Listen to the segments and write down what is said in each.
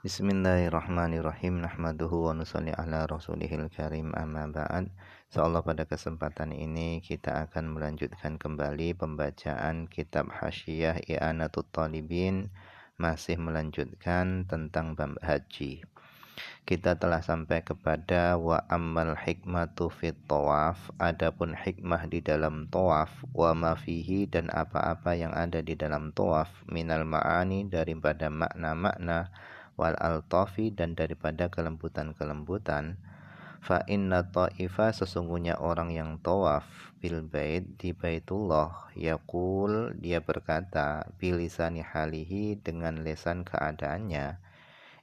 Bismillahirrahmanirrahim. Nahmaduhu wa nusalli ala rasulihil karim, amma ba'd. Insyaallah pada kesempatan ini kita akan melanjutkan kembali pembacaan kitab Hasyiyah I'anatut Talibin, masih melanjutkan tentang bab haji. Kita telah sampai kepada wa ammal hikmatu fit tawaf, adapun hikmah di dalam tawaf, wa ma fihi dan apa-apa yang ada di dalam tawaf, minal ma'ani daripada makna-makna, wal altafi dan daripada kelembutan-kelembutan. Fa inna ta'ifa sesungguhnya orang yang tawaf bil bait di Baitullah, yaqul dia berkata bilisani halihi dengan lisan keadaannya,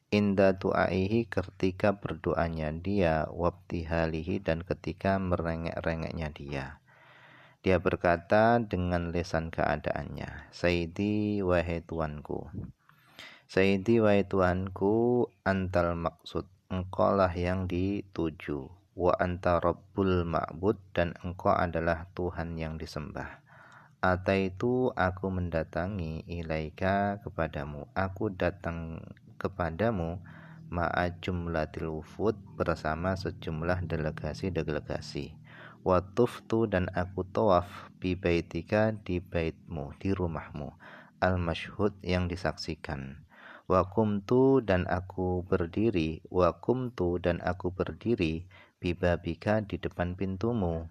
inda du'aihi ketika berdoanya dia, wabtihalihi dan ketika merengek-rengeknya dia. Dia berkata dengan lisan keadaannya, Sayyidi wahai tuanku, Sayyidi wahai tuanku, antal maksud, engkaulah yang dituju, wa anta rabbul ma'bud dan engkau adalah Tuhan yang disembah. Ataitu aku mendatangi ilaika kepadamu, aku datang kepadamu ma'a jumlatil wufud bersama sejumlah delegasi-delegasi. Wa tuftu dan aku tawaf bi baitika di baitmu, di rumahmu, al masyhud yang disaksikan. Wa kumtu dan aku berdiri, bi babika di depan pintumu.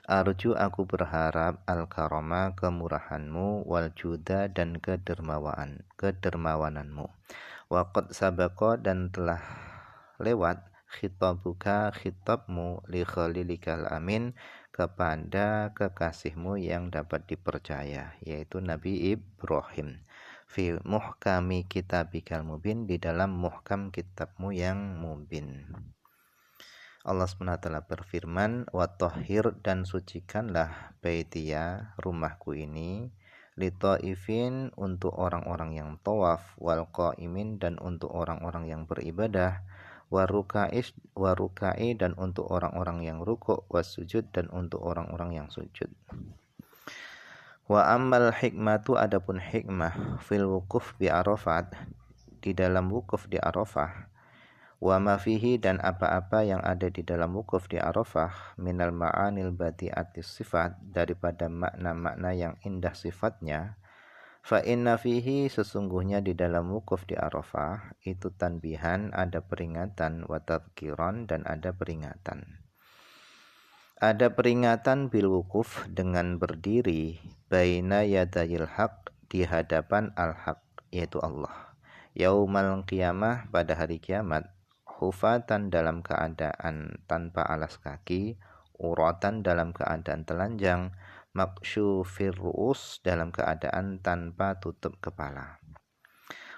Arju aku berharap al-karama kemurahanmu, wal juda dan kedermawananmu. Waqad sabaqa dan telah lewat khitabuka khitabmu li khalilikal amin kepada kekasihmu yang dapat dipercaya, yaitu Nabi Ibrahim. Fi muhkami kitabikal mubin, di dalam muhkam kitabmu yang mubin. Allah SWT berfirman, wa tahhir dan sucikanlah baitiya rumahku ini, li ta'ifin untuk orang-orang yang tawaf, wal qaimin dan untuk orang-orang yang beribadah, wa rukai dan untuk orang-orang yang rukuk, was sujud dan untuk orang-orang yang sujud. Wa ammal hikmatu adapun hikmah fil wukuf bi Arafat, di dalam wukuf di Arafah, wa ma fihi dan apa-apa yang ada di dalam wukuf di Arafah, minal ma'anil badi'atis sifat daripada makna-makna yang indah sifatnya. Fa inna fihi sesungguhnya di dalam wukuf di Arafah itu tanbihan, ada peringatan, wa tadhkiran dan ada peringatan. Ada peringatan bil wukuf dengan berdiri baina yadayil haq di hadapan al-haq yaitu Allah. Yaumal qiyamah pada hari kiamat, hufatan dalam keadaan tanpa alas kaki, uratan dalam keadaan telanjang, maksyufir ru'us dalam keadaan tanpa tutup kepala.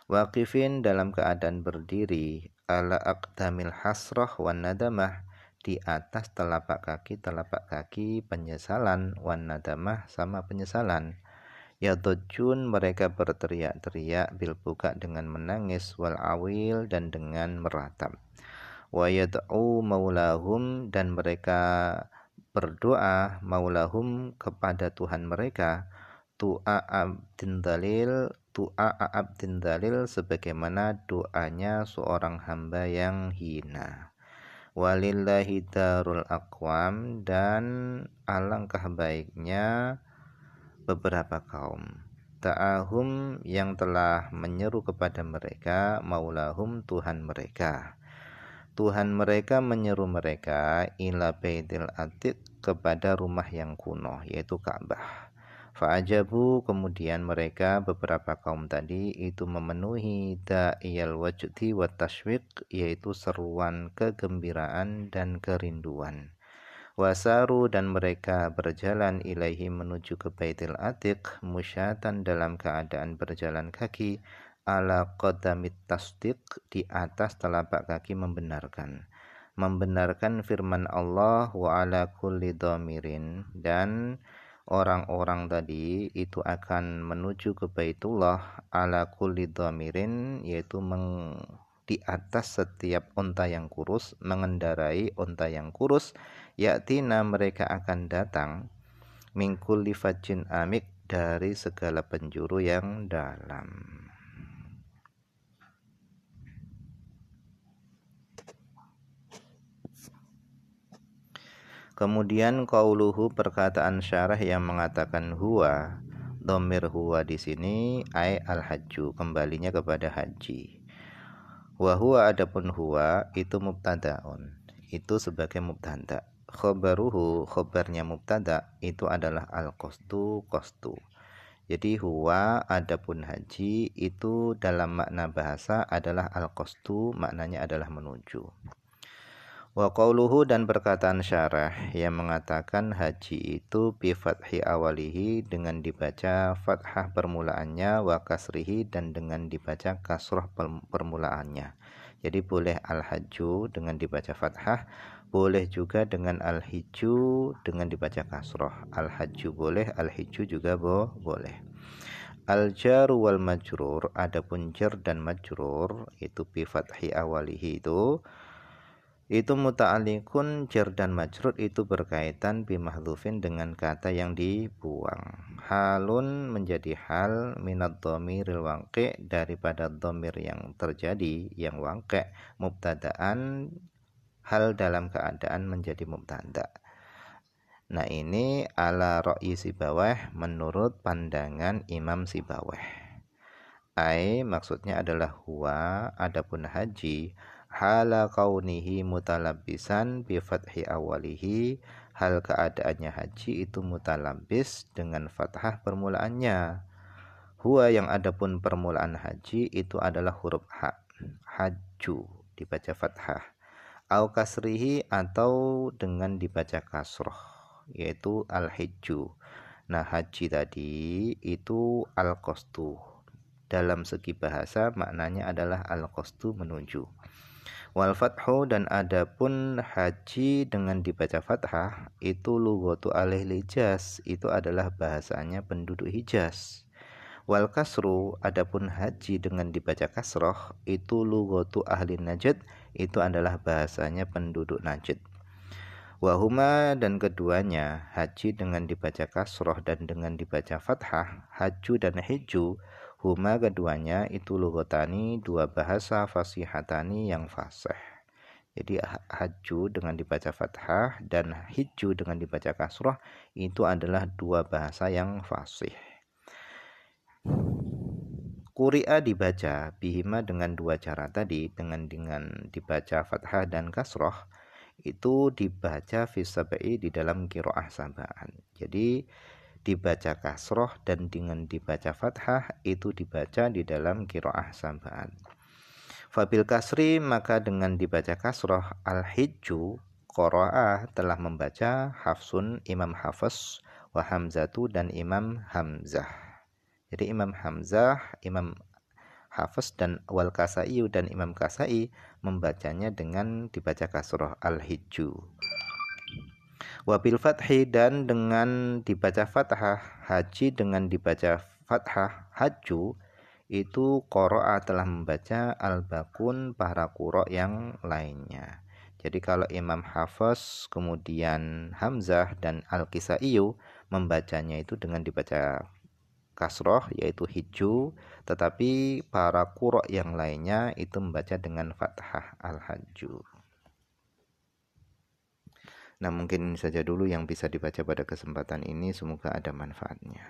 Waqifin dalam keadaan berdiri, ala aqdamil hasrah wan nadamah di atas telapak kaki penyesalan, wan nadamah sama penyesalan. Yadujun mereka berteriak-teriak, bil buka dengan menangis, wal awil dan dengan meratap. Wa yad'u maulahum dan mereka berdoa maulahum kepada Tuhan mereka, tu'a abdin dalil sebagaimana doanya seorang hamba yang hina. Walillahi darul aqwam dan alangkah baiknya beberapa kaum, ta'ahum yang telah menyeru kepada mereka, maulahum Tuhan mereka. Tuhan mereka menyeru mereka ila baitil atiq kepada rumah yang kuno yaitu Ka'bah. Fa'ajabu kemudian mereka beberapa kaum tadi itu memenuhi da'iyal wajdi wa tashwiq yaitu seruan kegembiraan dan kerinduan. Wasaru dan mereka berjalan ilaihi menuju ke Baitil Atiq musyatan dalam keadaan berjalan kaki, ala qadamit tasdiq di atas telapak kaki membenarkan firman Allah, wa ala kulli dhamirin dan orang-orang tadi itu akan menuju ke Baitullah ala kulli dhamirin yaitu di atas setiap unta yang kurus, mengendarai unta yang kurus, yaktina mereka akan datang min kulli fajjin amik dari segala penjuru yang dalam. Kemudian qauluhu, perkataan syarah yang mengatakan huwa, dhamir huwa di sini ai al-hajju, kembalinya kepada haji. Wa huwa, adapun huwa itu mubtadaun, itu sebagai mubtada. Khobaruhu, khobarnya mubtada itu adalah al-qasdu, qasdu. Jadi huwa adapun haji itu dalam makna bahasa adalah al-qasdu, maknanya adalah menuju. Wa qauluhu, dan perkataan syarah yang mengatakan haji itu bi fathi awalihi, dengan dibaca fathah permulaannya, wa kasrihi, dan dengan dibaca kasroh permulaannya. Jadi boleh al-hajju dengan dibaca fathah, boleh juga dengan al-hijju dengan dibaca kasroh. Al-hajju boleh, al-hijju juga boleh. Al-jaru wal majrur, adapun jar dan majrur itu bi fathi awalihi itu muta'alliqun, jar dan majrur itu berkaitan bimahdhufin, dengan kata yang dibuang. Halun, menjadi hal, minad dhamiril waqi', daripada dhamir yang terjadi yang waqi', mubtadaan, hal dalam keadaan menjadi mubtada. Nah ini ala ra'yi Sibawayh, menurut pandangan Imam Sibawayh. Ai, maksudnya adalah huwa, adapun haji, hala kaunihi mutalabbisan bi fathi awalihi, hal keadaannya haji itu mutalabis dengan fathah permulaannya. Huwa, yang adapun permulaan haji itu adalah huruf ha, haju dibaca fathah, au kasrihi, atau dengan dibaca kasroh, yaitu al-hijju. Nah haji tadi itu al-qasdu, dalam segi bahasa maknanya adalah al-qasdu, menuju. Wal fathu, dan adapun haji dengan dibaca fathah itu lughatu ahli Hijaz, itu adalah bahasanya penduduk Hijaz. Wal kasru, adapun haji dengan dibaca kasroh itu lughatu ahli Najd, itu adalah bahasanya penduduk Najd. Wahuma, dan keduanya, haji dengan dibaca kasroh dan dengan dibaca fathah, haju dan hiju, huma keduanya itu lughatani, dua bahasa, fasihatani yang fasih. Jadi haju dengan dibaca fathah dan hiju dengan dibaca kasroh itu adalah dua bahasa yang fasih. Quri'a, dibaca, bihima, dengan dua cara tadi, dengan dibaca fathah dan kasroh, itu dibaca fi sab'i, di dalam qiraah sab'an. Jadi dibaca kasroh dan dengan dibaca fathah itu dibaca di dalam qiraah sab'an. Fabil kasri, maka dengan dibaca kasroh, al-hijju, qara'a, telah membaca, Hafsun, Imam Hafs, wa Hamzatu, dan Imam Hamzah. Jadi Imam Hamzah, Imam Hafs, dan wal Kasai, dan Imam Kasai membacanya dengan dibaca kasroh, al-hijju. Wabil fathi, dan dengan dibaca fathah, haji dengan dibaca fathah, haju, itu qara'a, telah membaca, al-bakun, para qura yang lainnya. Jadi kalau Imam Hafs, kemudian Hamzah, dan al-Kisaiyu membacanya itu dengan dibaca kasroh, yaitu hiju, tetapi para qura yang lainnya itu membaca dengan fathah, al-hajju. Nah mungkin ini saja dulu yang bisa dibaca pada kesempatan ini, semoga ada manfaatnya.